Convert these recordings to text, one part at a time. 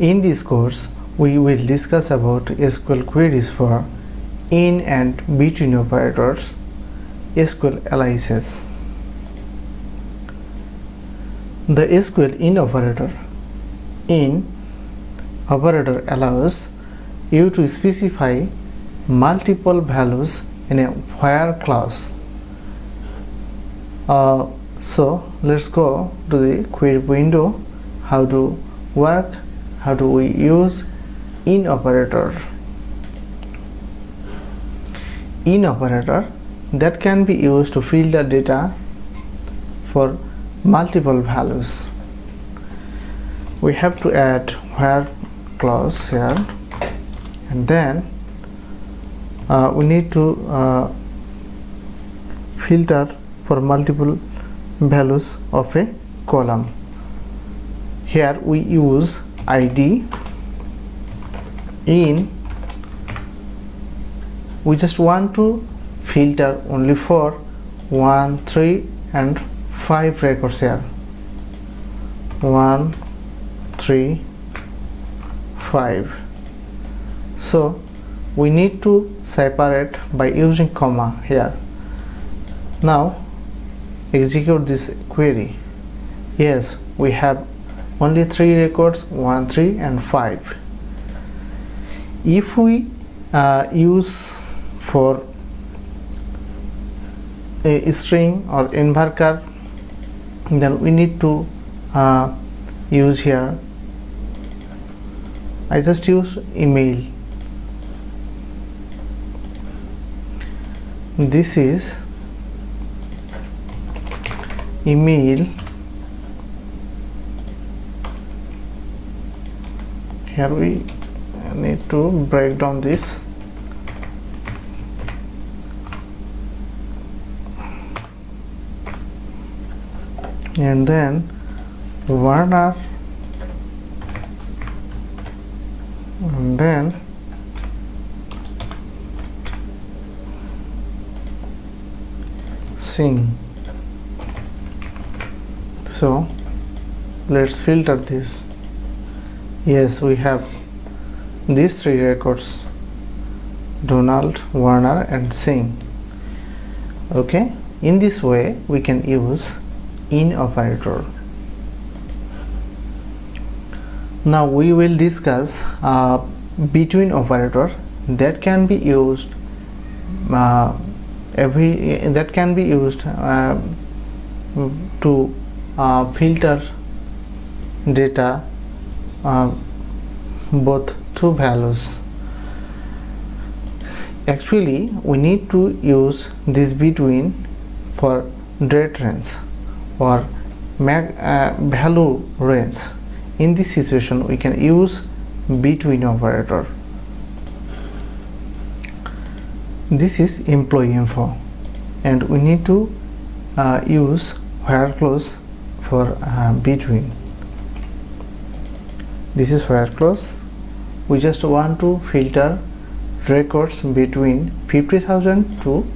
In this course, we will discuss about SQL queries for in and between operators, SQL Aliases. The SQL in operator allows you to specify multiple values in a where clause. So let's go to the query window. How to work, how do we use in operator. In operator that can be used to filter data for multiple values. We have to add where clause here, and then we need to filter for multiple values of a column. Here we use ID. In we just want to filter only for 1, 3 and 5 records here. 1, 3, 5. So we need to separate by using comma here. Now execute this query. Yes, we have only 3 records, 1, 3 and 5. If we use for a string or inverter, then we need to use here. I just use email. This is email. Here we need to break down this. And then Warner, and then Sing. So let's filter this. Yes, we have these 3 records: Donald, Warner and Sing. Okay, in this way we can use in operator. Now we will discuss between operator that can be used to filter data both 2 values. Actually we need to use this between for date range or value range. In this situation we can use between operator. This is EmployeeInfo, and we need to use where clause for between. This is where clause. We just want to filter records between 50,000 to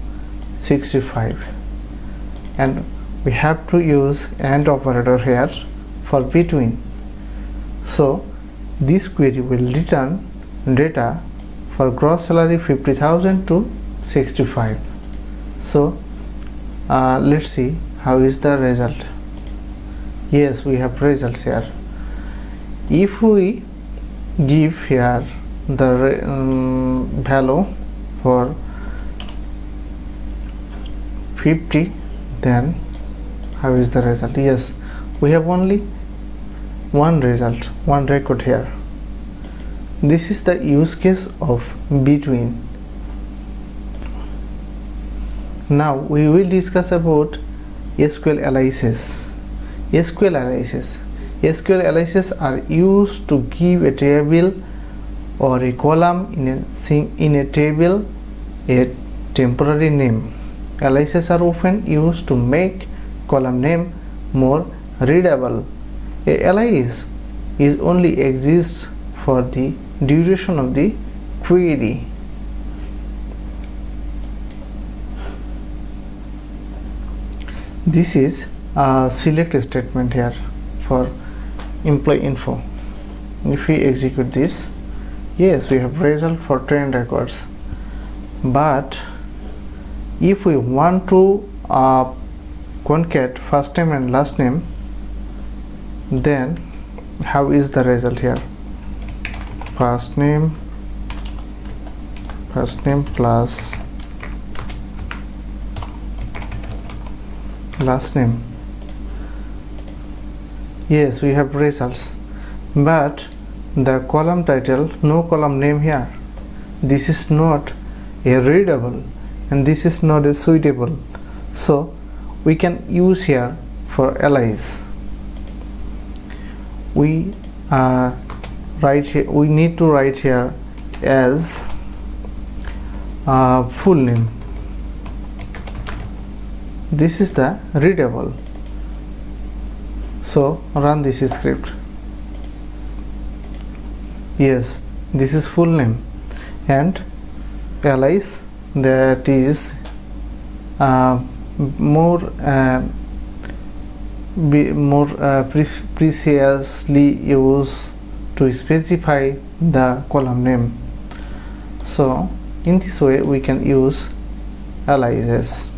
65, and we have to use AND operator here for between. So this query will return data for gross salary 50,000 to 65. So let's see how is the result. Yes, we have results here. If we give here the value for 50, then how is the result? Yes, we have only one result, one record here. This is the use case of between. Now we will discuss about SQL Aliases. SQL Aliases. SQL Aliases are used to give a table or a column in a table a temporary name. Aliases are often used to make column name more readable. A alias is only exists for the duration of the query. This is a select statement here for EmployeeInfo. if we execute this, yes, we have result for train records. But if we want to concat first name and last name, then how is the result here? First name plus last name. Yes, we have results, but the column title, no column name here. This is not a readable and this is not a suitable, so we can use here for alias. We need to write here as full name. This is the readable, so run this script. Yes, this is full name, and alias, that is more preciously used to specify the column name. So in this way we can use aliases.